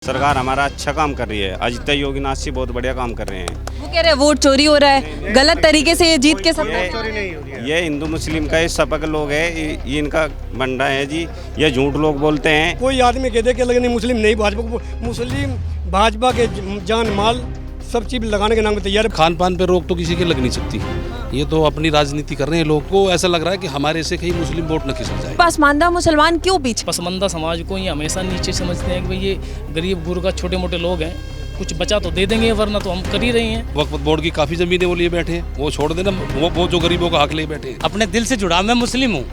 सरकार हमारा अच्छा काम कर रही है। अजित योगीनाथ जी बहुत बढ़िया काम कर रहे हैं। वो कह रहे हैं वोट चोरी हो रहा है, गलत तरीके से ये जीत के सब। ये हिंदू मुस्लिम का सपक लोग है, ये इनका बंडा है जी। ये झूठ लोग बोलते हैं। कोई आदमी कह दे कि लगने मुस्लिम नहीं भाजपा, मुस्लिम भाजपा के जान माल सब चीज लगाने के नाम पे तैयार है। खान पान पे रोक तो किसी की लग नहीं सकती। ये तो अपनी राजनीति कर रहे हैं। लोग को ऐसा लग रहा है कि हमारे से कहीं मुस्लिम वोट न खिसक जाए। पसमानदा मुसलमान क्यों पीछे? पसमानदा समाज को ये हमेशा नीचे समझते हैं कि भाई ये गरीब गुरबा छोटे मोटे लोग हैं, कुछ बचा तो दे देंगे, वरना तो हम कर ही रहे हैं। वक्फ बोर्ड की काफी जमीनें वो लिए बैठे हैं, वो छोड़ देना। वो जो गरीबों का हक लिए बैठे हैं। अपने दिल से जुड़ा, मैं मुस्लिम हूँ।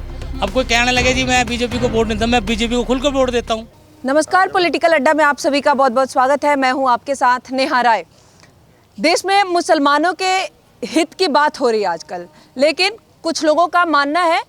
अब कोई कहने लगे जी मैं बीजेपी को वोट नहीं देता, मैं बीजेपी को खुलकर वोट देता हूँ। नमस्कार, पॉलिटिकल अड्डा में आप सभी का बहुत बहुत स्वागत है। मैं हूँ आपके साथ नेहा राय। देश में मुसलमानों के हित की बात हो रही है आजकल, लेकिन कुछ लोगों का मानना है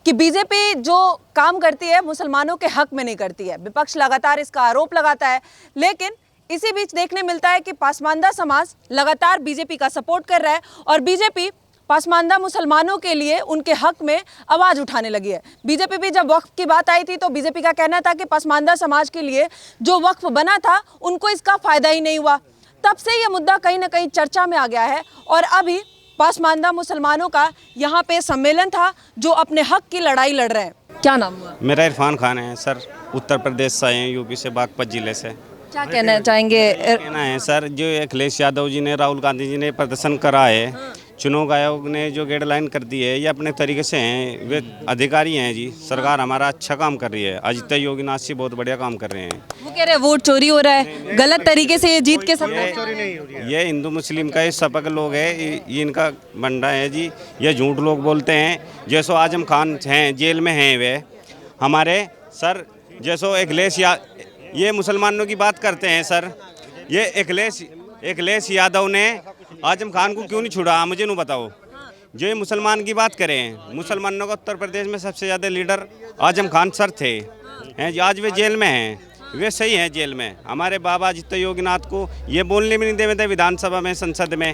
कि बीजेपी जो काम करती है मुसलमानों के हक में नहीं करती है। विपक्ष लगातार इसका आरोप लगाता है, लेकिन इसी बीच देखने मिलता है कि पसमानदा समाज लगातार बीजेपी का सपोर्ट कर रहा है और बीजेपी पसमानदा मुसलमानों के लिए उनके हक में आवाज़ उठाने लगी है। बीजेपी भी जब वक्फ की बात आई थी तो बीजेपी का कहना था कि पसमानदा समाज के लिए जो वक्फ बना था उनको इसका फ़ायदा ही नहीं हुआ। तब से ये मुद्दा कहीं ना कहीं चर्चा में आ गया है और अभी पसमानदा मुसलमानों का यहाँ पे सम्मेलन था जो अपने हक की लड़ाई लड़ रहे हैं। क्या नाम हुआ? मेरा इरफान खान है सर, उत्तर प्रदेश से आए हैं, यूपी से, बागपत जिले से। क्या कहना चाहेंगे? कहना है सर, जो अखिलेश यादव जी ने, राहुल गांधी जी ने प्रदर्शन करा है, चुनाव आयोग ने जो गाइडलाइन कर दी है, ये अपने तरीके से हैं, वे अधिकारी हैं जी। सरकार हमारा अच्छा काम कर रही है। अजित योगीनाथ जी बहुत बढ़िया काम कर रहे हैं। वो कह रहे हैं वोट चोरी हो रहा है, गलत तरीके से ये जीत के सब। ये हिंदू मुस्लिम का सपक लोग है, ये इनका बंडा है जी। ये झूठ लोग बोलते हैं। जैसो आजम खान हैं, जेल में हैं वे हमारे सर। जैसो अखिलेश ये मुसलमानों की बात करते हैं सर। ये अखिलेश यादव ने आजम खान को क्यों नहीं छुड़ा, मुझे नहीं बताओ। जो ये मुसलमान की बात करें, मुसलमानों का उत्तर प्रदेश में सबसे ज़्यादा लीडर आजम खान सर थे, हैं जी। आज वे जेल में हैं, वे सही हैं जेल में। हमारे बाबा अजित योगीनाथ को ये बोलने भी नहीं देते विधानसभा में, संसद में।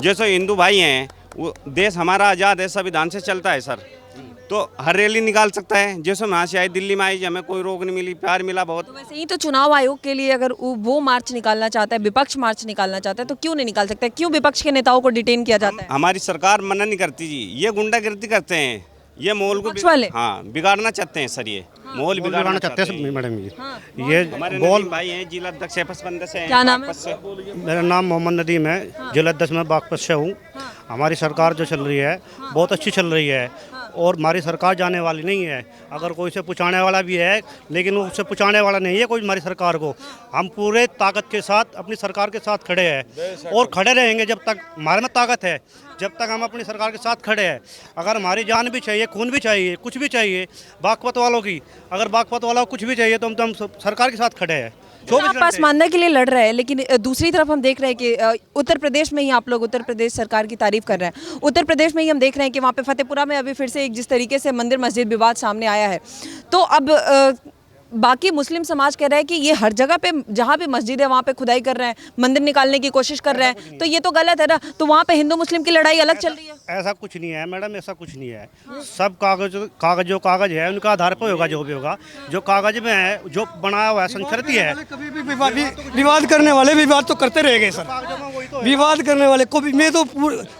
जैसे हिंदू भाई हैं, वो देश हमारा आज़ाद है, संविधान से चलता है सर, तो हर रैली निकाल सकता है। जैसे वहाँ से आई, दिल्ली में आई, हमें कोई रोक नहीं मिली, प्यार मिला बहुत। तो वैसे ही तो चुनाव आयोग के लिए अगर वो मार्च निकालना चाहता है, विपक्ष मार्च निकालना चाहता है, तो क्यों नहीं निकाल सकता? क्यों विपक्ष के नेताओं को डिटेन किया जाता है? हमारी सरकार मना नहीं करती जी। ये गुंडागिर्दी करते हैं, ये माहौल को बिगाड़ना चाहते हैं सर। ये माहौल बिगाड़ना चाहते हैं मैडम जी। ये हमारे भाई हैं, जिला अध्यक्ष है पसमानदा से। क्या नाम है? मेरा नाम मोहम्मद नदीम है, जिला अध्यक्ष में बागपत से हूँ। हमारी सरकार जो चल रही है बहुत अच्छी चल रही है और हमारी सरकार जाने वाली नहीं है। अगर कोई से पुछाने वाला भी है, लेकिन उससे पुछाने वाला नहीं है कोई हमारी सरकार को। हम पूरे ताकत के साथ अपनी सरकार के साथ खड़े हैं और खड़े रहेंगे जब तक हमारे में ताकत है, जब तक हम अपनी सरकार के साथ खड़े हैं। अगर हमारी जान भी चाहिए, खून भी चाहिए, कुछ भी चाहिए बागपत वालों की, अगर बागपत वालों को कुछ भी चाहिए तो हम सरकार के साथ खड़े हैं। आप पसमानदा के लिए लड़ रहे हैं, लेकिन दूसरी तरफ हम देख रहे हैं कि उत्तर प्रदेश में ही आप लोग उत्तर प्रदेश सरकार की तारीफ कर रहे हैं। उत्तर प्रदेश में ही हम देख रहे हैं कि वहाँ पे फतेहपुरा में अभी फिर से एक जिस तरीके से मंदिर मस्जिद विवाद सामने आया है, तो अब बाकी मुस्लिम समाज कह रहा है कि ये हर जगह पे जहाँ भी मस्जिद है वहाँ पे खुदाई कर रहे हैं, मंदिर निकालने की कोशिश कर रहे हैं, तो ये तो गलत है ना। तो वहाँ पे हिंदू मुस्लिम की लड़ाई अलग चल रही है। ऐसा कुछ नहीं है मैडम, ऐसा कुछ नहीं है। सब कागज है उनका आधार पर होगा। जो भी होगा, जो कागज में है, जो बनाया हुआ है, संस्कृति है। कभी भी विवाद करने वाले विवाद तो करते रहेंगे सर। विवाद करने वाले को भी, मैं तो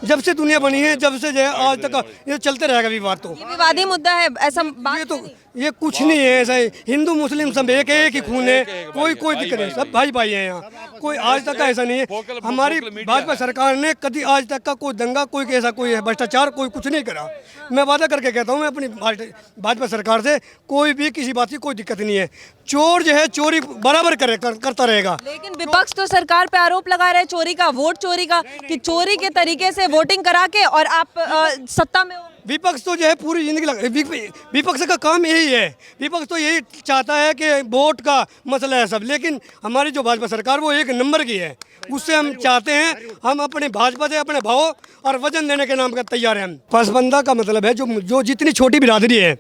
जब से दुनिया बनी है, जब से जो है आज तक ये चलते रहेगा विवाद। तो ये विवादी मुद्दा है, ऐसा बात तो ये कुछ नहीं है। ऐसा हिंदू मुस्लिम सब एक ही खून है, कोई दिक्कत नहीं, सब भाई भाई हैं यहाँ। कोई आज तक का ऐसा नहीं है। हमारी भाजपा सरकार ने कभी आज तक का कोई दंगा, कोई ऐसा कोई भ्रष्टाचार, कोई कुछ नहीं करा। मैं वादा करके कहता हूँ, मैं अपनी भाजपा सरकार से कोई भी किसी बात की कोई दिक्कत नहीं है। चोर जो है चोरी बराबर करता रहेगा। लेकिन विपक्ष तो सरकार पे आरोप लगा रहे हैं चोरी का, वोट चोरी का, कि चोरी के तरीके से वोटिंग करा के और आप सत्ता में हो। विपक्ष तो जो है पूरी जिंदगी विपक्ष का काम यही है। विपक्ष तो यही चाहता है कि वोट का मसला है सब, लेकिन हमारी जो भाजपा सरकार वो एक नंबर की है। उससे हम चाहते हैं, हम अपने भाजपा से अपने भाव और वजन देने के नाम का तैयार हैं। पसमानदा का मतलब है जो जितनी छोटी बिरादरी है,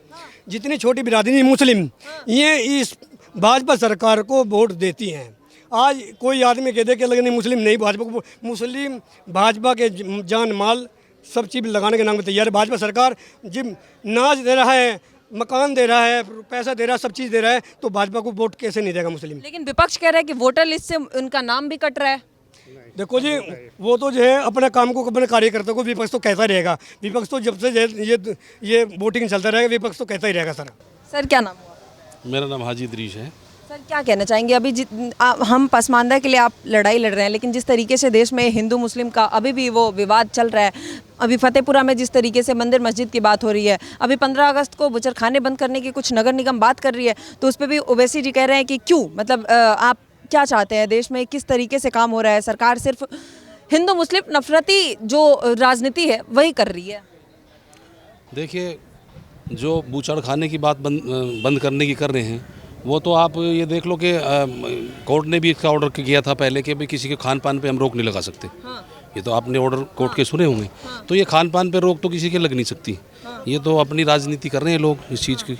जितनी छोटी बिरादरी मुस्लिम, ये इस भाजपा सरकार को वोट देती हैं। आज कोई आदमी कह दे कि लगने मुस्लिम नहीं भाजपा, मुस्लिम भाजपा के जान माल सब चीज़ लगाने के नाम पे तैयार है। भाजपा सरकार जिम नाच दे रहा है, मकान दे रहा है, पैसा दे रहा है, सब चीज़ दे रहा है, तो भाजपा को वोट कैसे नहीं देगा मुस्लिम? लेकिन विपक्ष कह रहा है कि वोटर लिस्ट से उनका नाम भी कट रहा है। देखो जी, वो तो जो है अपने काम को, अपने कार्यकर्ताओं को विपक्ष तो कहता रहेगा। विपक्ष तो जब से ये वोटिंग चलता रहेगा, विपक्ष तो कहता ही रहेगा सर। सर क्या नाम हुआ? मेरा नाम हाजी दरीश है। सर क्या कहना चाहेंगे? अभी हम पसमानदा के लिए आप लड़ाई लड़ रहे हैं, लेकिन जिस तरीके से देश में हिंदू मुस्लिम का अभी भी वो विवाद चल रहा है, अभी फतेहपुरा में जिस तरीके से मंदिर मस्जिद की बात हो रही है, अभी 15 अगस्त को बुचरखाने बंद करने की कुछ नगर निगम बात कर रही है, तो उस पर भी ओवैसी जी कह रहे हैं कि क्यों, मतलब आप क्या चाहते हैं? देश में किस तरीके से काम हो रहा है? सरकार सिर्फ हिंदू मुस्लिम नफरती जो राजनीति है वही कर रही है। देखिए, जो बूचड़खाने की बात बंद करने की कर रहे हैं, वो तो आप ये देख लो कि कोर्ट ने भी इसका ऑर्डर किया था पहले कि भाई किसी के खान पान पे हम रोक नहीं लगा सकते। ये तो आपने ऑर्डर कोर्ट के सुने होंगे। तो ये खान पान पे रोक तो किसी के लग नहीं सकती। ये तो अपनी राजनीति कर रहे हैं लोग इस चीज़ की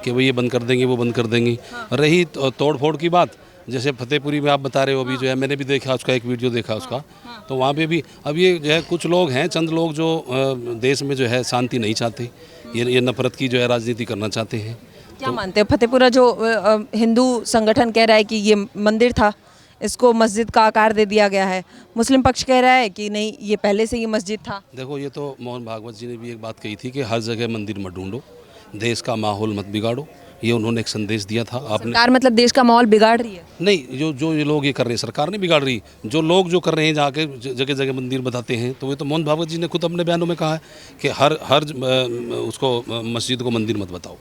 कि भाई ये बंद कर देंगे, वो बंद कर देंगे। रही तोड़ फोड़ की बात, जैसे फतेहपुरी में आप बता रहे हो, अभी जो है मैंने भी देखा उसका, एक वीडियो देखा उसका, तो वहाँ पे भी अब ये जो है कुछ लोग हैं, चंद लोग जो देश में जो है शांति नहीं चाहते, ये नफरत की जो है राजनीति करना चाहते हैं। क्या मानते हो? फतेहपुरा जो हिंदू संगठन कह रहा है कि ये मंदिर था, इसको मस्जिद का आकार दे दिया गया है, मुस्लिम पक्ष कह रहा है कि नहीं, ये पहले से ये मस्जिद था। देखो, ये तो मोहन भागवत जी ने भी एक बात कही थी कि हर जगह मंदिर मत ढूंढो, देश का माहौल मत बिगाड़ो। ये उन्होंने एक संदेश दिया था। आपने सरकार मतलब देश का माहौल बिगाड़ रही है? नहीं, जो ये लोग ये कर रहे हैं, सरकार नहीं बिगाड़ रही। जो लोग जो कर रहे हैं, जाके जगह जगह मंदिर बताते हैं, तो ये तो मोहन भागवत जी ने खुद अपने बयानों में कहा है कि हर उसको मस्जिद को मंदिर मत बताओ।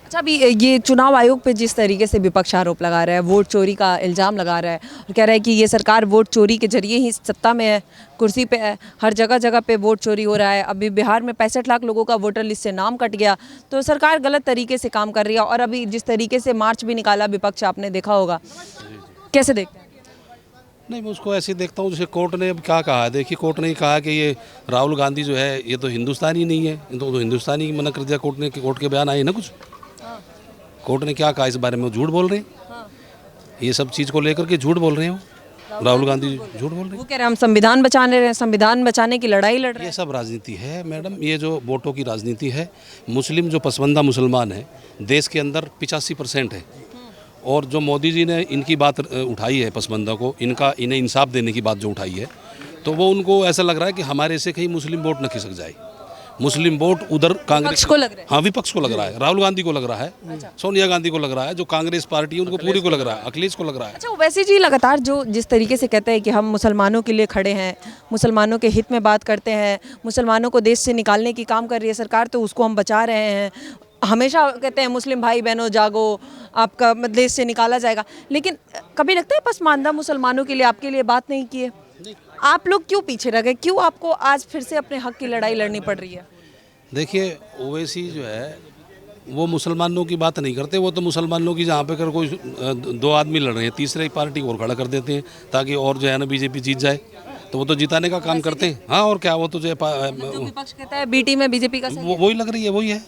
अच्छा, अभी ये चुनाव आयोग पे जिस तरीके से विपक्ष आरोप लगा रहा है, वोट चोरी का इल्ज़ाम लगा रहा है और कह रहा है कि ये सरकार वोट चोरी के जरिए ही सत्ता में है, कुर्सी पे है, हर जगह जगह पे वोट चोरी हो रहा है। अभी बिहार में 65 लाख लोगों का वोटर लिस्ट से नाम कट गया, तो सरकार गलत तरीके से काम कर रही है। और अभी जिस तरीके से मार्च भी निकाला विपक्ष, आपने देखा होगा, कैसे देखते हैं? नहीं, मैं उसको ऐसे देखता हूँ जैसे कोर्ट ने अब क्या कहा है। देखिए, कोर्ट ने कहा कि ये राहुल गांधी जो है ये तो हिंदुस्तानी नहीं है, तो हिंदुस्तानी मना कर दिया कोर्ट ने, कि कोर्ट के बयान आए ना कुछ। कोर्ट ने क्या कहा इस बारे में? वो झूठ बोल रहे हैं। ये सब चीज़ को लेकर के झूठ बोल रहे हो, राहुल गांधी झूठ बोल रहे हैं। वो कह रहे हैं हम संविधान बचाने रहे हैं, संविधान बचाने की लड़ाई लड़ रहे हैं। ये सब राजनीति है मैडम, ये जो वोटों की राजनीति है। मुस्लिम जो पसमानदा मुसलमान है देश के अंदर 85% है, और जो मोदी जी ने इनकी बात उठाई है पसमानदा को, इन्हें इंसाफ देने की बात जो उठाई है, तो वो उनको ऐसा लग रहा है कि हमारे से कहीं मुस्लिम वोट न खिसक जाए। मुस्लिम वोट उधर कांग्रेस को लग रहा है। हाँ, विपक्ष को लग रहा है, राहुल गांधी को लग रहा है, सोनिया गांधी को लग रहा है, जो कांग्रेस पार्टी है उनको पूरी को लग रहा है, अखिलेश को लग रहा है। अच्छा, वैसे जी लगातार जो जिस तरीके से कहते हैं कि हम मुसलमानों के लिए खड़े हैं, मुसलमानों के हित में बात करते हैं, मुसलमानों को देश से निकालने की काम कर रही है सरकार, तो उसको हम बचा रहे हैं। हमेशा कहते हैं मुस्लिम भाई बहनों जागो, आपका देश से निकाला जाएगा, लेकिन कभी लगता है पसमानदा मुसलमानों के लिए, आपके लिए बात नहीं की है? आप लोग क्यों पीछे रह गए? क्यों आपको आज फिर से अपने हक की लड़ाई लड़नी पड़ रही है? देखिए, ओवैसी जो है वो मुसलमानों की बात नहीं करते, वो तो मुसलमानों की जहाँ पे कर कोई 2 आदमी लड़ रहे हैं, तीसरे पार्टी को और खड़ा कर देते हैं ताकि और जो है ना बीजेपी जीत जाए, तो वो तो जिताने का काम करते हैं। हाँ, और क्या, वो तो जो विपक्ष कहता है बीटी में बीजेपी का वही लग रही है, वही है।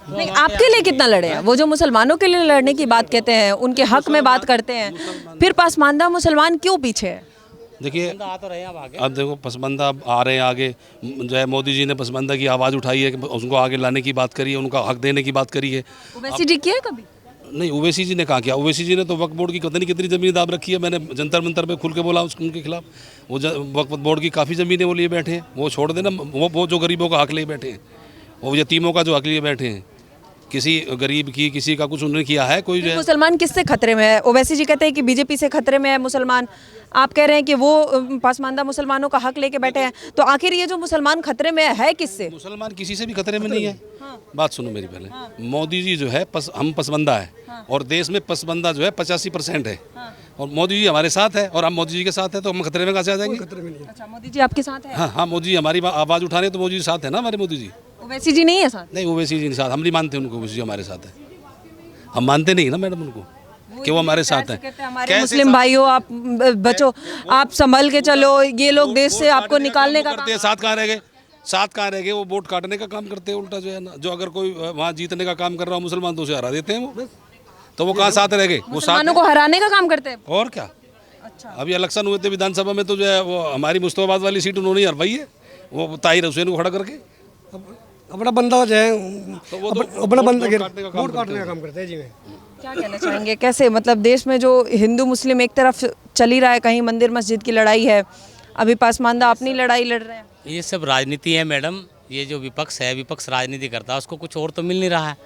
नहीं, आपके लिए कितना लड़े हैं? वो जो मुसलमानों के लिए लड़ने की बात कहते हैं, उनके हक में बात करते हैं, फिर पसमानदा मुसलमान क्यों पीछे है? देखिए, अब देखो, पसमानदा अब आ रहे हैं आगे, जो है मोदी जी ने पसमानदा की आवाज़ उठाई है, उसको आगे लाने की बात करी है, उनका हक देने की बात करी है। ओवैसी जी किया है कभी? नहीं, ओवैसी जी ने कहा किया। ओवैसी जी ने तो वक्फ बोर्ड की पता नहीं कितनी ज़मीन दाब रखी है, मैंने जंतर मंतर पे खुल के बोला उनके खिलाफ। वो वक्फ बोर्ड की काफ़ी ज़मीनें वो लिए बैठे हैं, वो छोड़ देना, वो जो गरीबों का हक लिए बैठे हैं, वो यतीमों का जो हक लिए बैठे हैं, किसी गरीब की किसी का कुछ उन्होंने किया है? कोई जो है। मुसलमान किससे खतरे में है? ओवैसी जी कहते हैं कि बीजेपी से खतरे में है मुसलमान, आप कह रहे हैं कि वो पसमानदा मुसलमानों का हक लेके बैठे हैं, तो आखिर ये जो मुसलमान खतरे में है किससे? मुसलमान किसी से भी खतरे में नहीं है। बात सुनो मेरी पहले। मोदी जी जो है हम पसमानदा है, और देश में पसमानदा जो है 85% है, और मोदी जी हमारे साथ है, और हम मोदी जी के साथ है, तो हम खतरे में कहाँ से आ जाएंगे? अच्छा, मोदी जी आपके साथ है? हाँ, मोदी जी हमारी आवाज़ उठा रहे हैं, तो मोदी जी साथ है ना हमारे। मोदी जी, ओवैसी जी नहीं है साथ? नहीं, ओवैसी जी साथ हम नहीं मानते उनको, ओवैसी जी हमारे साथ है। हम मानते नहीं ना मैडम उनको कि वो हमारे साथ है। हमारे मुस्लिम भाइयों, आप बचो, आप संभल के चलो, ये लोग देश से आपको निकालने का करते हैं। साथ कहाँ रह गए? साथ कहाँ रह गए? वो वोट काटने का काम करते हैं उल्टा, जो है ना, जो अगर कोई वहाँ जीतने का काम कर रहा हो मुसलमान, तो उसे हरा देते हैं वो, तो वो कहाँ साथ रह गए? वो मुसलमानों को हराने का काम करते हैं। और क्या। अच्छा, अभी इलेक्शन हुए थे विधानसभा में, तो जो है वो हमारी मुस्तफाबाद वाली सीट उन्होंने हरवाई है, वो ताहिर हुसैन को खड़ा करके। अपना बंदा जो है अपना बंदा वोट काटने का काम करते हैं जी। मैं क्या कहना चाहेंगे, कैसे मतलब देश में जो हिंदू मुस्लिम एक तरफ चल ही रहा है, कहीं मंदिर मस्जिद की लड़ाई है, अभी पसमानदा अपनी लड़ाई लड़ रहे हैं। ये सब राजनीति है मैडम। ये जो विपक्ष है, विपक्ष राजनीति करता है, उसको कुछ और तो मिल नहीं रहा है।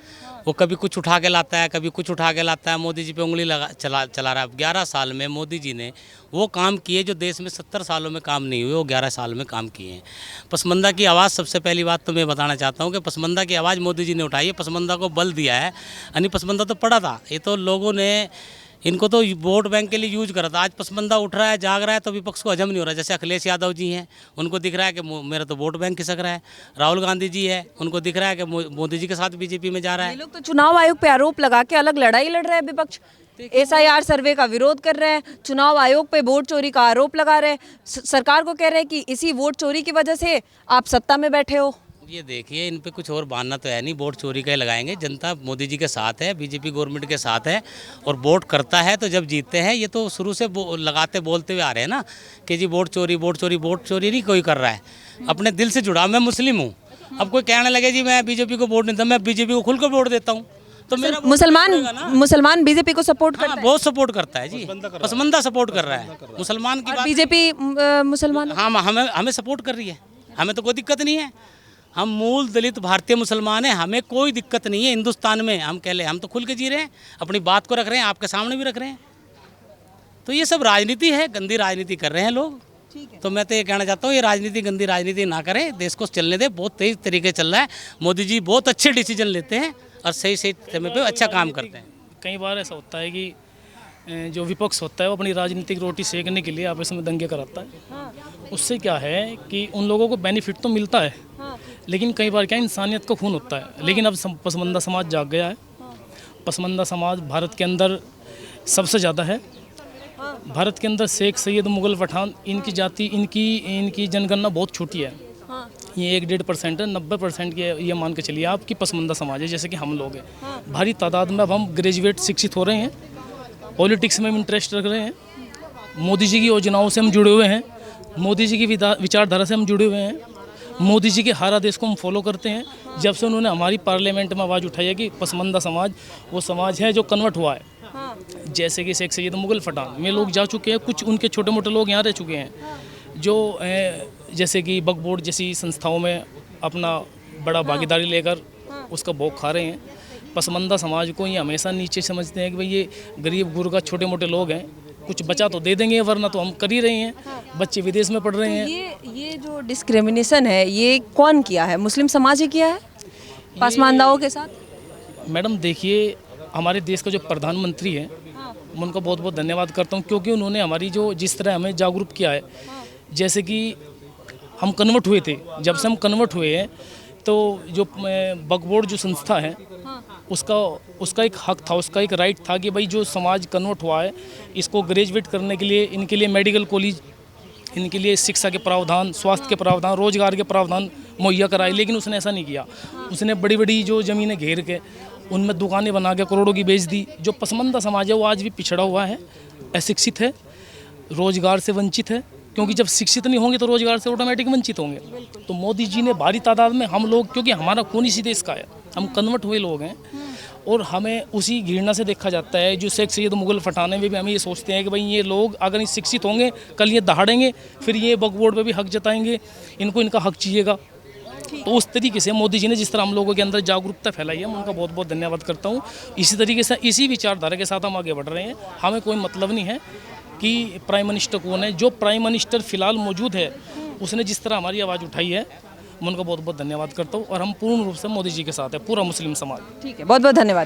वो कभी कुछ उठा के लाता है, कभी कुछ उठा के लाता है। मोदी जी पे उंगली चला रहा है। 11 साल में मोदी जी ने वो काम किए जो देश में 70 सालों में काम नहीं हुए, वो 11 साल में काम किए हैं। पसमानदा की आवाज़, सबसे पहली बात तो मैं बताना चाहता हूँ कि पसमानदा की आवाज़ मोदी जी ने उठाई है, पसमानदा को बल दिया है। यानी पसमानदा तो पड़ा था, ये तो लोगों ने इनको तो वोट बैंक के लिए यूज करा था। आज पसमानदा उठ रहा है, जाग रहा है, तो विपक्ष को हजम नहीं हो रहा। जैसे अखिलेश यादव जी हैं, उनको दिख रहा है कि मेरा तो वोट बैंक खिसक रहा है। राहुल गांधी जी है, उनको दिख रहा है कि मोदी जी के साथ बीजेपी में जा रहा ये है। लोग तो चुनाव आयोग पे आरोप लगा के अलग लड़ाई लड़ रहे हैं। विपक्ष SIR सर्वे का विरोध कर रहे हैं, चुनाव आयोग पे वोट चोरी का आरोप लगा रहे हैं, सरकार को कह रहे हैं कि इसी वोट चोरी की वजह से आप सत्ता में बैठे हो। ये देखिए, इन पे कुछ और बहाना तो है नहीं। वोट चोरी का ही लगाएंगे। जनता मोदी जी के साथ है, बीजेपी गवर्नमेंट के साथ है, और वोट करता है तो जब जीतते हैं। ये तो शुरू से लगाते बोलते हुए आ रहे हैं ना कि जी वोट चोरी, वोट चोरी। वोट चोरी नहीं कोई कर रहा है, अपने दिल से जुड़ा। मैं मुस्लिम हूँ, अब कोई कहने लगे जी मैं बीजेपी को वोट नहीं देता, मैं बीजेपी को खुल कर वोट देता हूँ, तो मेरा मुसलमान बीजेपी को सपोर्ट करता है। बहुत सपोर्ट करता है जी, पसमानदा सपोर्ट कर रहा है। मुसलमान की बात, बीजेपी मुसलमान, हाँ, हमें सपोर्ट कर रही है। हमें तो कोई दिक्कत नहीं है। हम मूल दलित भारतीय मुसलमान हैं, हमें कोई दिक्कत नहीं है हिंदुस्तान में। हम कह ले, हम तो खुल के जी रहे हैं, अपनी बात को रख रहे हैं, आपके सामने भी रख रहे हैं। तो ये सब राजनीति है, गंदी राजनीति कर रहे हैं लोग। तो मैं तो ये कहना चाहता हूँ, ये राजनीति गंदी राजनीति ना करें, देश को चलने दें। बहुत तेज तरीके चल रहा है, मोदी जी बहुत अच्छे डिसीजन लेते हैं और सही समय पे अच्छा काम करते हैं। कई बार ऐसा होता है कि जो विपक्ष होता है वो अपनी राजनीतिक रोटी सेकने के लिए आपस में दंगे कराता है। उससे क्या है कि उन लोगों को बेनिफिट तो मिलता है, लेकिन कई बार क्या इंसानियत का खून होता है। लेकिन अब पसमानदा समाज जाग गया है। पसमानदा समाज भारत के अंदर सबसे ज़्यादा है। भारत के अंदर शेख, सैयद, मुगल, पठान, इनकी जाति, इनकी जनगणना बहुत छोटी है। ये 1-1.5% है। 90% के ये मान के चलिए आपकी पसमानदा समाज है, जैसे कि हम लोग हैं। भारी तादाद में अब हम ग्रेजुएट शिक्षित हो रहे हैं, पॉलिटिक्स में हम इंटरेस्ट रख रहे हैं, मोदी जी की योजनाओं से हम जुड़े हुए हैं, मोदी जी की विचारधारा से हम जुड़े हुए हैं, मोदी जी के हर आदेश को हम फॉलो करते हैं। जब से उन्होंने हमारी पार्लियामेंट में आवाज़ उठाई है कि पसमानदा समाज वो समाज है जो कन्वर्ट हुआ है, जैसे कि शेख सैयद, मुगल, पठान में लोग जा चुके हैं। कुछ उनके छोटे मोटे लोग यहाँ रह चुके हैं, जो जैसे कि वक्फ बोर्ड जैसी संस्थाओं में अपना बड़ा भागीदारी लेकर उसका भोग खा रहे हैं। पसमानदा समाज को ये हमेशा नीचे समझते हैं कि भाई ये गरीब गुरबा छोटे मोटे लोग हैं, कुछ बचा तो दे देंगे, वरना तो हम कर ही रहे हैं। बच्चे विदेश में पढ़ रहे हैं। ये जो डिस्क्रिमिनेशन है ये कौन किया है? मुस्लिम समाज ही किया है पसमानदाओं के साथ? मैडम देखिए, हमारे देश का जो प्रधानमंत्री है मैं उनका बहुत बहुत धन्यवाद करता हूँ, क्योंकि उन्होंने हमारी जो जिस तरह हमें जागरूक किया है। जैसे कि हम कन्वर्ट हुए थे, जब से हम कन्वर्ट हुए हैं तो जो वक्फ बोर्ड जो संस्था है उसका एक हक था, उसका एक राइट था कि भाई जो समाज कन्वर्ट हुआ है इसको ग्रेजुएट करने के लिए, इनके लिए मेडिकल कॉलेज, इनके लिए शिक्षा के प्रावधान, स्वास्थ्य के प्रावधान, रोजगार के प्रावधान मुहैया कराए। लेकिन उसने ऐसा नहीं किया। उसने बड़ी बड़ी जो ज़मीनें घेर के उनमें दुकानें बना के करोड़ों की बेच दी। जो पसमानदा समाज है वो आज भी पिछड़ा हुआ है, अशिक्षित है, रोजगार से वंचित है, क्योंकि जब शिक्षित नहीं होंगे तो रोजगार से ऑटोमेटिक वंचित होंगे। तो मोदी जी ने भारी तादाद में हम लोग, क्योंकि हमारा खून इसी देश का है, हम कन्वर्ट हुए लोग हैं और हमें उसी घृणा से देखा जाता है। जो शेख सैयद, मुगल, पठाने में भी हम ये सोचते हैं कि भाई ये लोग अगर ये शिक्षित होंगे, कल ये दहाड़ेंगे, फिर ये वक्फ बोर्ड पे भी हक जताएंगे, इनको इनका हक चाहिएगा। तो उस तरीके से मोदी जी ने जिस तरह हम लोगों के अंदर जागरूकता फैलाई है, मैं उनका बहुत बहुत धन्यवाद करता हूँ। इसी तरीके से, इसी विचारधारा के साथ हम आगे बढ़ रहे हैं। हमें कोई मतलब नहीं है कि प्राइम मिनिस्टर कौन है। जो प्राइम मिनिस्टर फिलहाल मौजूद है उसने जिस तरह हमारी आवाज़ उठाई है, मैं उनका बहुत बहुत धन्यवाद करता हूँ। और हम पूर्ण रूप से मोदी जी के साथ है, पूरा मुस्लिम समाज। ठीक है, बहुत बहुत धन्यवाद।